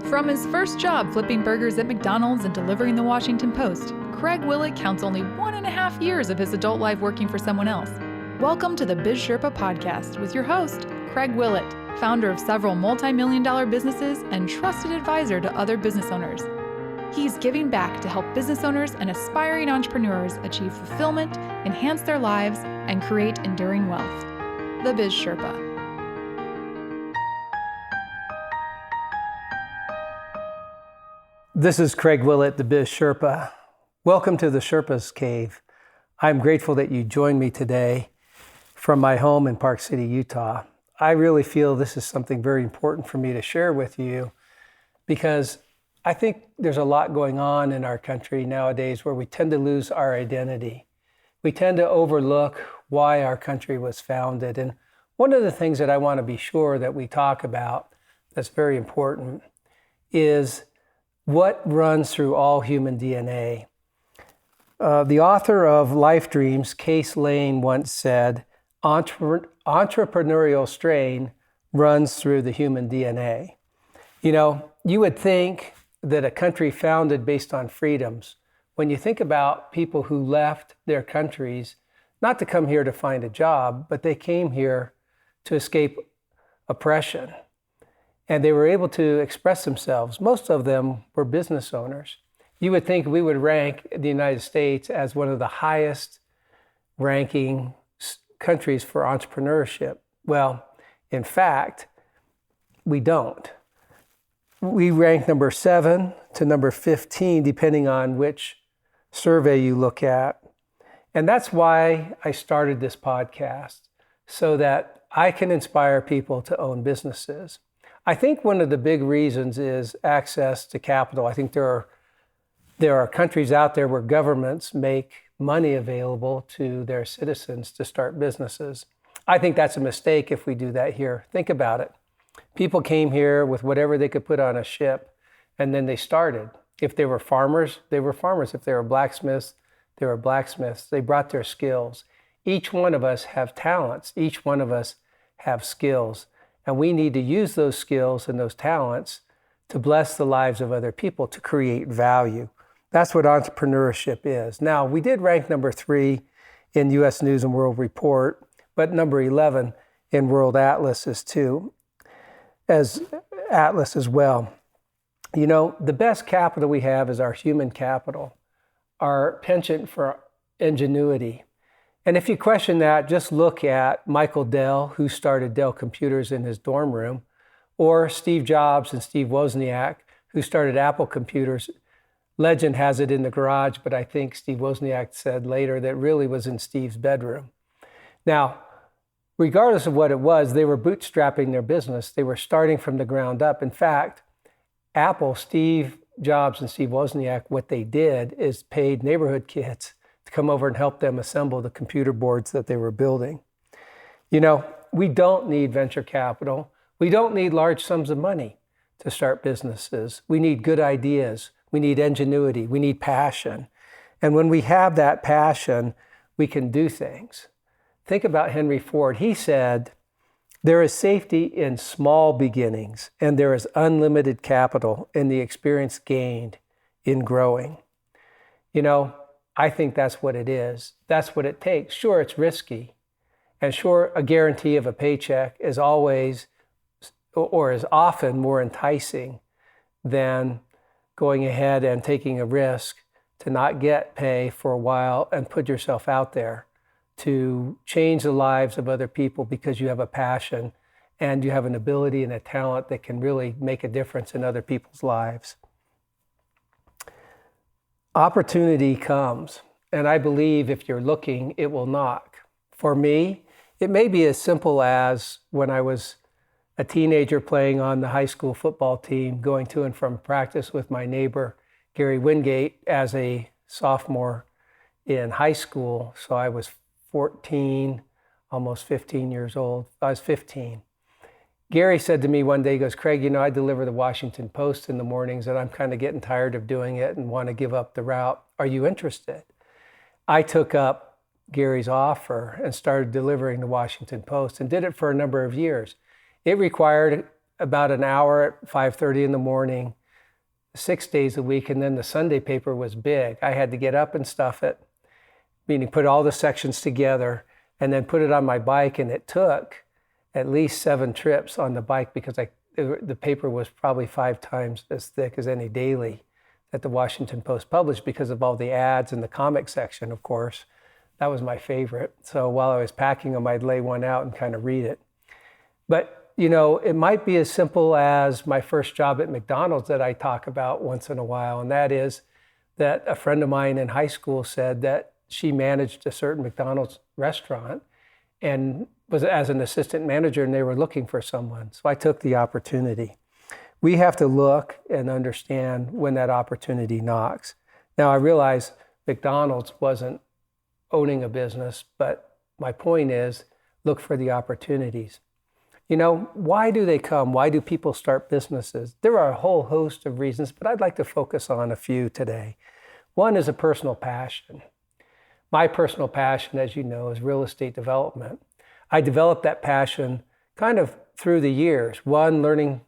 From his first job flipping burgers at McDonald's and delivering the Washington Post, Craig Willett counts only 1.5 years of his adult life working for someone else. Welcome to the Biz Sherpa podcast with your host, Craig Willett, founder of several multi-million-dollar businesses and trusted advisor to other business owners. He's giving back to help business owners and aspiring entrepreneurs achieve fulfillment, enhance their lives, and create enduring wealth. The Biz Sherpa. This is Craig Willett, the Biz Sherpa. Welcome to the Sherpa's Cave. I'm grateful that you joined me today from my home in Park City, Utah. I really feel this is something very important for me to share with you because I think there's a lot going on in our country nowadays where we tend to lose our identity. We tend to overlook why our country was founded. And one of the things that I want to be sure that we talk about that's very important is what runs through all human DNA. The author of Life Dreams, Case Lane, once said, entrepreneurial strain runs through the human DNA. You know, you would think that a country founded based on freedoms, when you think about people who left their countries, not to come here to find a job, but they came here to escape oppression. And they were able to express themselves. Most of them were business owners. You would think we would rank the United States as one of the highest ranking countries for entrepreneurship. Well, in fact, we don't. We rank number 7 to number 15, depending on which survey you look at. And that's why I started this podcast, so that I can inspire people to own businesses. I think one of the big reasons is access to capital. I think there are countries out there where governments make money available to their citizens to start businesses. I think that's a mistake if we do that here. Think about it. People came here with whatever they could put on a ship, and then they started. If they were farmers, they were farmers. If they were blacksmiths, they were blacksmiths. They brought their skills. Each one of us have talents. Each one of us have skills. And we need to use those skills and those talents to bless the lives of other people, to create value. That's what entrepreneurship is. Now, we did rank number 3 in U.S. News and World Report, but number 11 in World Atlas as well. You know, the best capital we have is our human capital, our penchant for ingenuity. And if you question that, just look at Michael Dell, who started Dell Computers in his dorm room, or Steve Jobs and Steve Wozniak, who started Apple Computers. Legend has it in the garage, but I think Steve Wozniak said later that really was in Steve's bedroom. Now, regardless of what it was, they were bootstrapping their business. They were starting from the ground up. In fact, Apple, Steve Jobs and Steve Wozniak, what they did is paid neighborhood kids to come over and help them assemble the computer boards that they were building. You know, we don't need venture capital. We don't need large sums of money to start businesses. We need good ideas. We need ingenuity. We need passion. And when we have that passion, we can do things. Think about Henry Ford. He said, "There is safety in small beginnings, and there is unlimited capital in the experience gained in growing." You know, I think that's what it is. That's what it takes. Sure, it's risky. And sure, a guarantee of a paycheck is always, or is often more enticing than going ahead and taking a risk to not get pay for a while and put yourself out there to change the lives of other people because you have a passion and you have an ability and a talent that can really make a difference in other people's lives. Opportunity comes, and I believe if you're looking, it will knock. For me, it may be as simple as when I was a teenager playing on the high school football team, going to and from practice with my neighbor, Gary Wingate, as a sophomore in high school. So I was 14, almost 15 years old. I was 15. Gary said to me one day, he goes, "Craig, you know, I deliver the Washington Post in the mornings and I'm kind of getting tired of doing it and want to give up the route. Are you interested?" I took up Gary's offer and started delivering the Washington Post and did it for a number of years. It required about an hour at 5:30 in the morning 6 days a week, and then the Sunday paper was big. I had to get up and stuff it, meaning put all the sections together and then put it on my bike, and it took at least 7 trips on the bike because the paper was probably 5 times as thick as any daily that the Washington Post published because of all the ads and the comic section, of course. That was my favorite. So while I was packing them, I'd lay one out and kind of read it. But, it might be as simple as my first job at McDonald's that I talk about once in a while, and that is that a friend of mine in high school said that she managed a certain McDonald's restaurant and was as an assistant manager, and they were looking for someone. So I took the opportunity. We have to look and understand when that opportunity knocks. Now, I realize McDonald's wasn't owning a business, but my point is look for the opportunities. Why do they come? Why do people start businesses? There are a whole host of reasons, but I'd like to focus on a few today. One is a personal passion. My personal passion, as you know, is real estate development. I developed that passion kind of through the years. One, learning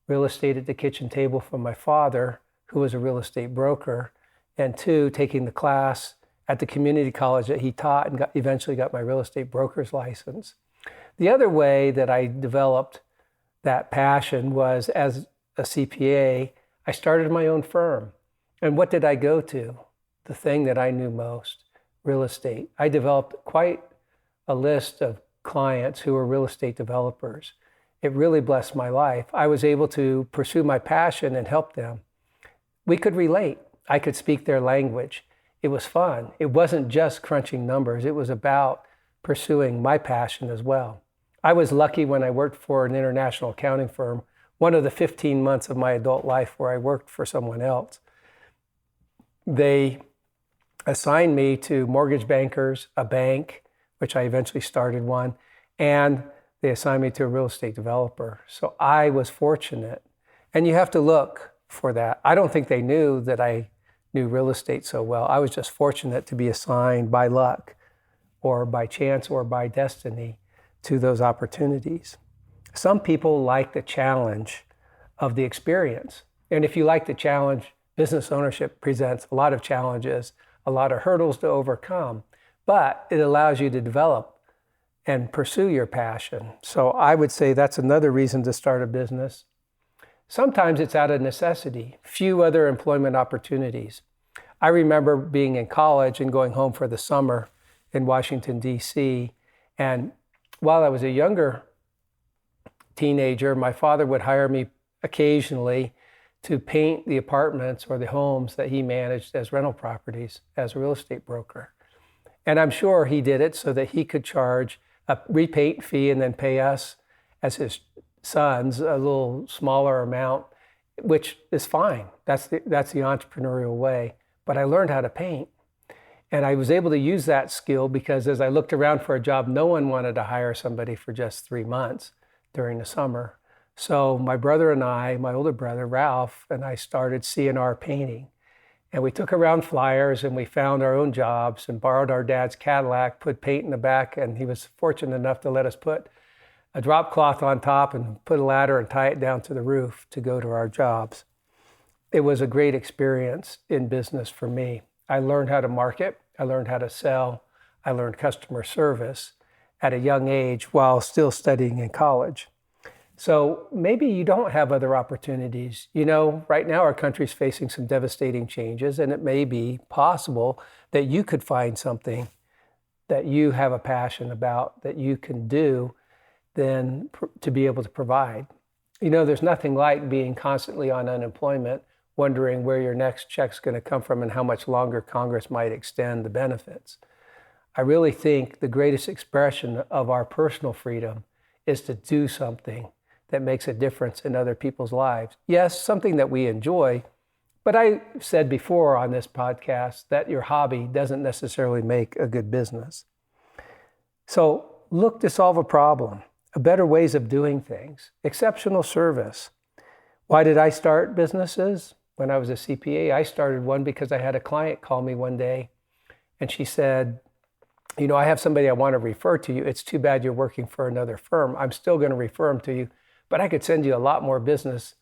real estate at the kitchen table from my father, who was a real estate broker, and 2, taking the class at the community college that he taught and eventually got my real estate broker's license. The other way that I developed that passion was as a CPA, I started my own firm. And what did I go to? The thing that I knew most, real estate. I developed quite a list of clients who were real estate developers. It really blessed my life. I was able to pursue my passion and help them. We could relate. I could speak their language. It was fun. It wasn't just crunching numbers. It was about pursuing my passion as well. I was lucky when I worked for an international accounting firm, one of the 15 months of my adult life where I worked for someone else. They assigned me to mortgage bankers, a bank, which I eventually started one, and they assigned me to a real estate developer. So I was fortunate. And you have to look for that. I don't think they knew that I knew real estate so well. I was just fortunate to be assigned by luck or by chance or by destiny to those opportunities. Some people like the challenge of the experience. And if you like the challenge, business ownership presents a lot of challenges, a lot of hurdles to overcome, but it allows you to develop and pursue your passion. So I would say that's another reason to start a business. Sometimes it's out of necessity, few other employment opportunities. I remember being in college and going home for the summer in Washington, D.C. And while I was a younger teenager, my father would hire me occasionally to paint the apartments or the homes that he managed as rental properties as a real estate broker. And I'm sure he did it so that he could charge a repaint fee and then pay us as his sons a little smaller amount, which is fine. That's the entrepreneurial way. But I learned how to paint. And I was able to use that skill because as I looked around for a job, no one wanted to hire somebody for just 3 months during the summer. So my brother and I, my older brother, Ralph, and I started C&R painting. And we took around flyers and we found our own jobs and borrowed our dad's Cadillac, put paint in the back, and he was fortunate enough to let us put a drop cloth on top and put a ladder and tie it down to the roof to go to our jobs. It was a great experience in business for me. I learned how to market, I learned how to sell, I learned customer service at a young age while still studying in college. So maybe you don't have other opportunities. Right now our country's facing some devastating changes, and it may be possible that you could find something that you have a passion about that you can do then to be able to provide. There's nothing like being constantly on unemployment, wondering where your next check's going to come from and how much longer Congress might extend the benefits. I really think the greatest expression of our personal freedom is to do something that makes a difference in other people's lives. Yes, something that we enjoy, but I said before on this podcast that your hobby doesn't necessarily make a good business. So look to solve a problem, better ways of doing things, exceptional service. Why did I start businesses? When I was a CPA, I started one because I had a client call me one day and she said, I have somebody I want to refer to you. It's too bad you're working for another firm. I'm still going to refer them to you, but I could send you a lot more business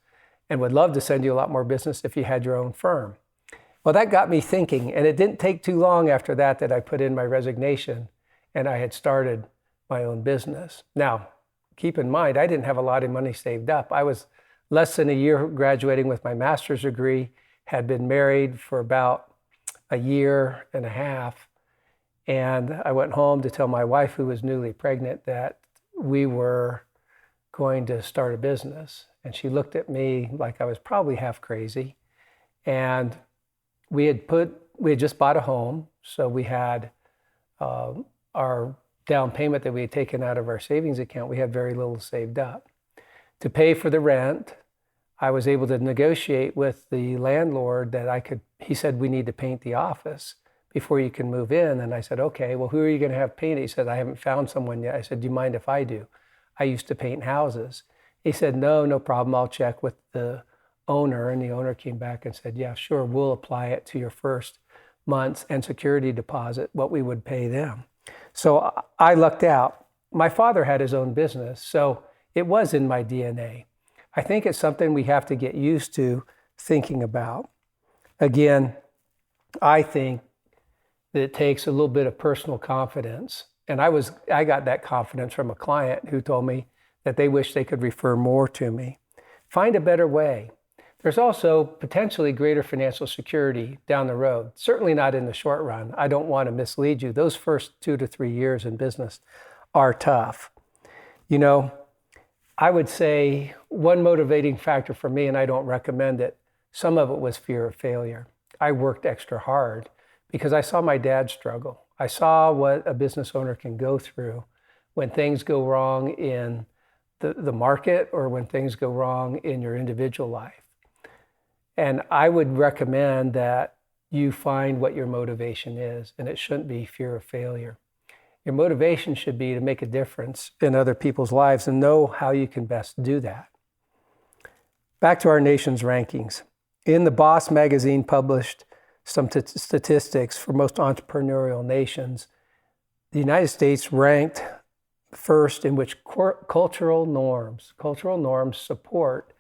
and would love to send you a lot more business if you had your own firm. Well, that got me thinking, and it didn't take too long after that I put in my resignation and I had started my own business. Now, keep in mind, I didn't have a lot of money saved up. I was less than a year graduating with my master's degree, had been married for about a year and a half. And I went home to tell my wife, who was newly pregnant, that we were going to start a business. And she looked at me like I was probably half crazy. And we had just bought a home. So we had our down payment that we had taken out of our savings account. We had very little saved up. To pay for the rent, I was able to negotiate with the landlord that he said, we need to paint the office before you can move in. And I said, okay, well, who are you going to have paint it? He said, I haven't found someone yet. I said, do you mind if I do? I used to paint houses. He said, no problem. I'll check with the owner. And the owner came back and said, yeah, sure. We'll apply it to your first month's and security deposit, what we would pay them. So I lucked out. My father had his own business, so it was in my DNA. I think it's something we have to get used to thinking about. Again, I think that it takes a little bit of personal confidence. And I got that confidence from a client who told me that they wish they could refer more to me. Find a better way. There's also potentially greater financial security down the road, certainly not in the short run. I don't want to mislead you. Those first 2 to 3 years in business are tough. You know, I would say one motivating factor for me, and I don't recommend it, some of it was fear of failure. I worked extra hard because I saw my dad struggle. I saw what a business owner can go through when things go wrong in the market or when things go wrong in your individual life. And I would recommend that you find what your motivation is, and it shouldn't be fear of failure. Your motivation should be to make a difference in other people's lives and know how you can best do that. Back to our nation's rankings. In the Boss magazine published some statistics for most entrepreneurial nations, the United States ranked first in which cultural norms support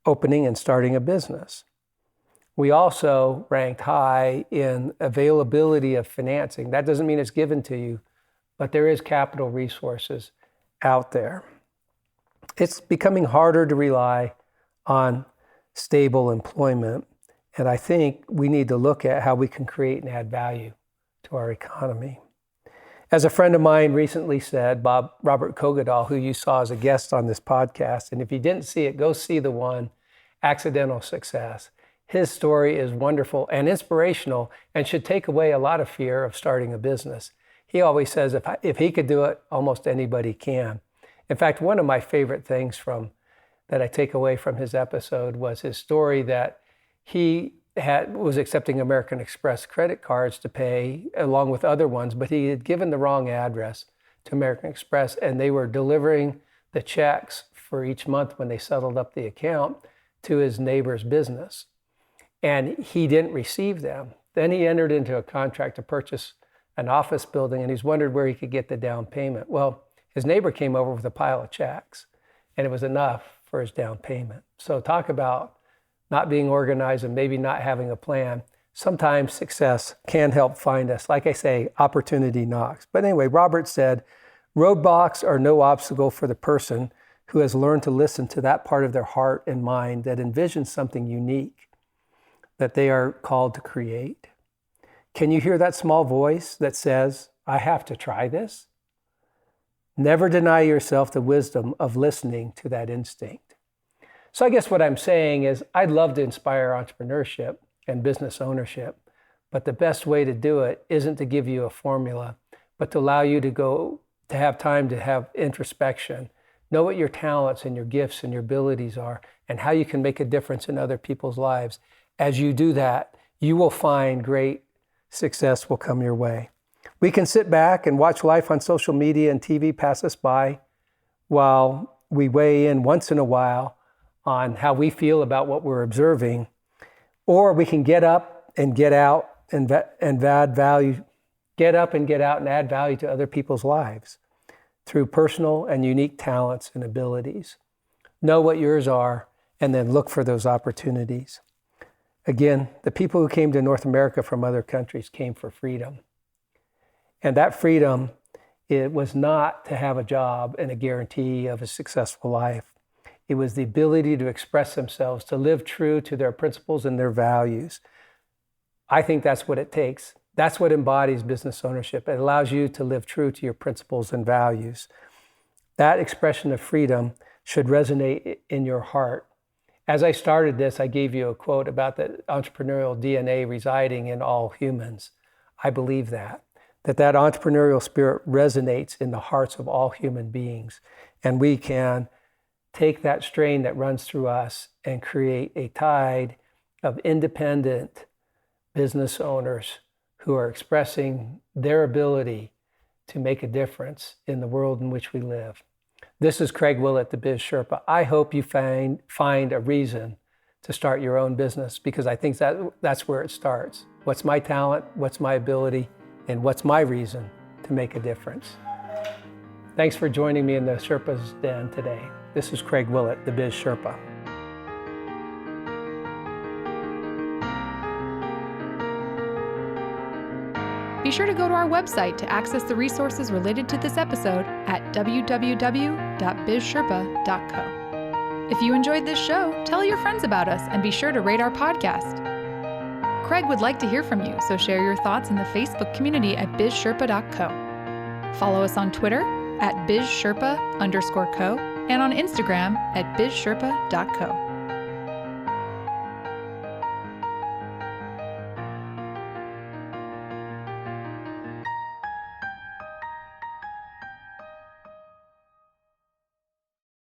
opening and starting a business. We also ranked high in availability of financing. That doesn't mean it's given to you, but there is capital resources out there. It's becoming harder to rely on stable employment, and I think we need to look at how we can create and add value to our economy. As a friend of mine recently said, Robert Kogadal, who you saw as a guest on this podcast, and if you didn't see it, go see the one, Accidental Success. His story is wonderful and inspirational and should take away a lot of fear of starting a business. He always says if he could do it, almost anybody can. In fact, one of my favorite things that I take away from his episode was his story that he was accepting American Express credit cards to pay along with other ones, but he had given the wrong address to American Express, and they were delivering the checks for each month when they settled up the account to his neighbor's business. And he didn't receive them. Then he entered into a contract to purchase an office building, and he's wondered where he could get the down payment. Well, his neighbor came over with a pile of checks, and it was enough for his down payment. So talk about not being organized and maybe not having a plan. Sometimes success can help find us. Like I say, opportunity knocks. But anyway, Robert said, roadblocks are no obstacle for the person who has learned to listen to that part of their heart and mind that envisions something unique that they are called to create. Can you hear that small voice that says, I have to try this? Never deny yourself the wisdom of listening to that instinct. So I guess what I'm saying is I'd love to inspire entrepreneurship and business ownership, but the best way to do it isn't to give you a formula, but to allow you to have time to have introspection, know what your talents and your gifts and your abilities are, and how you can make a difference in other people's lives. As you do that, you will find great success will come your way. We can sit back and watch life on social media and TV pass us by while we weigh in once in a while on how we feel about what we're observing, or we can get up and get out and add value, get up and get out and add value to other people's lives through personal and unique talents and abilities. Know what yours are and then look for those opportunities. Again, the people who came to North America from other countries came for freedom. And that freedom, it was not to have a job and a guarantee of a successful life. It was the ability to express themselves, to live true to their principles and their values. I think that's what it takes. That's what embodies business ownership. It allows you to live true to your principles and values. That expression of freedom should resonate in your heart. As I started this, I gave you a quote about the entrepreneurial DNA residing in all humans. I believe that entrepreneurial spirit resonates in the hearts of all human beings. And we can take that strain that runs through us and create a tide of independent business owners who are expressing their ability to make a difference in the world in which we live. This is Craig Willett, the Biz Sherpa. I hope you find a reason to start your own business, because I think that's where it starts. What's my talent? What's my ability? And what's my reason to make a difference? Thanks for joining me in the Sherpa's Den today. This is Craig Willett, the Biz Sherpa. Be sure to go to our website to access the resources related to this episode at www.bizsherpa.co. If you enjoyed this show, tell your friends about us and be sure to rate our podcast. Craig would like to hear from you, so share your thoughts in the Facebook community at bizsherpa.co. Follow us on Twitter at bizsherpa_co and on Instagram at bizsherpa.co.